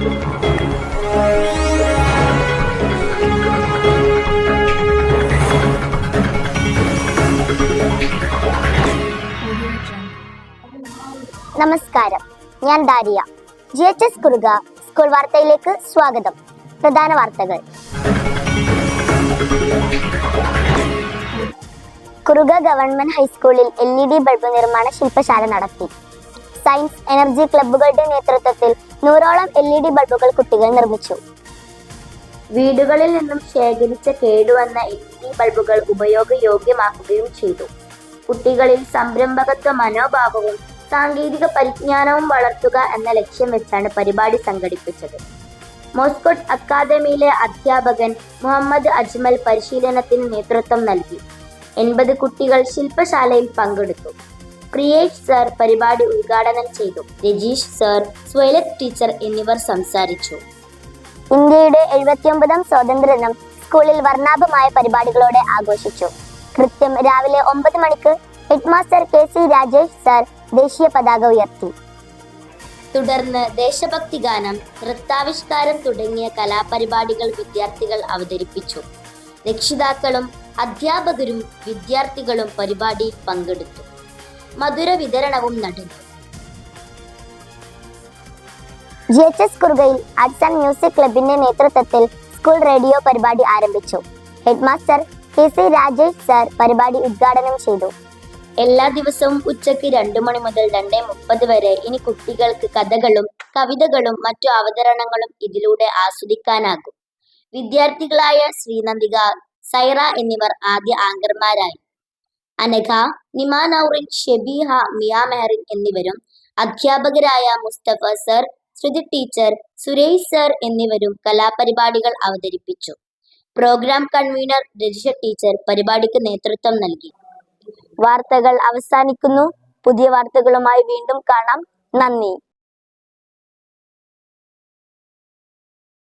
നമസ്കാരം, ഞാൻ ദാരിയ. GHS Kuruka school വാർത്തയിലേക്ക് സ്വാഗതം. പ്രധാന വാർത്തകൾ. കുറുക ഗവൺമെന്റ് ഹൈസ്കൂളിൽ LED ബൾബ് നിർമ്മാണ ശില്പശാല നടത്തി. സയൻസ് എനർജി ക്ലബ്ബുകളുടെ നേതൃത്വത്തിൽ 100ഓളം LED ബൾബുകൾ കുട്ടികൾ നിർമ്മിച്ചു. വീടുകളിൽ നിന്നും ശേഖരിച്ച കേടുവന്ന LED ബൾബുകൾ ഉപയോഗയോഗ്യമാക്കുകയും ചെയ്തു. കുട്ടികളിൽ സംരംഭകത്വ മനോഭാവവും സാങ്കേതിക പരിജ്ഞാനവും വളർത്തുക എന്ന ലക്ഷ്യം വെച്ചാണ് പരിപാടി സംഘടിപ്പിച്ചത്. മോസ്കോട്ട് അക്കാദമിയിലെ അധ്യാപകൻ മുഹമ്മദ് അജ്മൽ പരിശീലനത്തിന് നേതൃത്വം നൽകി. 80 കുട്ടികൾ ശില്പശാലയിൽ പങ്കെടുത്തു. പ്രിയേഷ് സർ പരിപാടി ഉദ്ഘാടനം ചെയ്തു. രജീഷ് സർ, സ്വൈലക് ടീച്ചർ എന്നിവർ സംസാരിച്ചു. ഇന്ത്യയുടെ 79ാം സ്വാതന്ത്ര്യദിനം സ്കൂളിൽ വർണ്ണാഭമായ പരിപാടികളോടെ ആഘോഷിച്ചു. കൃത്യം രാവിലെ 9 മണിക്ക് ഹെഡ്മാസ്റ്റർ KC രാജേഷ് സർ ദേശീയ പതാക ഉയർത്തി. തുടർന്ന് ദേശഭക്തി ഗാനം, നൃത്താവിഷ്കാരം തുടങ്ങിയ കലാപരിപാടികൾ വിദ്യാർത്ഥികൾ അവതരിപ്പിച്ചു. രക്ഷിതാക്കളും അധ്യാപകരും വിദ്യാർത്ഥികളും പരിപാടിയിൽ പങ്കെടുത്തു. മധുര വിതരണവും നടന്നു. GHS കുറുകയിൽ ആർട്സ് ആൻഡ് മ്യൂസിക് ക്ലബിന്റെ നേതൃത്വത്തിൽ സ്കൂൾ റേഡിയോ പരിപാടി ആരംഭിച്ചു. ഹെഡ്മാസ്റ്റർ KC രാജേഷ് സർ പരിപാടി ഉദ്ഘാടനം ചെയ്തു. എല്ലാ ദിവസവും ഉച്ചയ്ക്ക് 2 മണി മുതൽ 2:30 വരെ ഇനി കുട്ടികൾക്ക് കഥകളും കവിതകളും മറ്റു അവതരണങ്ങളും ഇതിലൂടെ ആസ്വദിക്കാനാകും. വിദ്യാർത്ഥികളായ ശ്രീനന്ദിക, സൈറ എന്നിവർ ആദ്യ ആങ്കർമാരായി. അനഘ, നിമ നൗറിൻ, ഷെബീഹ, മിയ മെഹറിൻ എന്നിവരും അധ്യാപകരായ മുസ്തഫ സർ, ശ്രുതി ടീച്ചർ, സുരേഷ് സർ എന്നിവരും കലാപരിപാടികൾ അവതരിപ്പിച്ചു. പ്രോഗ്രാം കൺവീനർ രജിഷ ടീച്ചർ പരിപാടിക്ക് നേതൃത്വം നൽകി. വാർത്തകൾ അവസാനിക്കുന്നു. പുതിയ വാർത്തകളുമായി വീണ്ടും കാണാം. നന്ദി.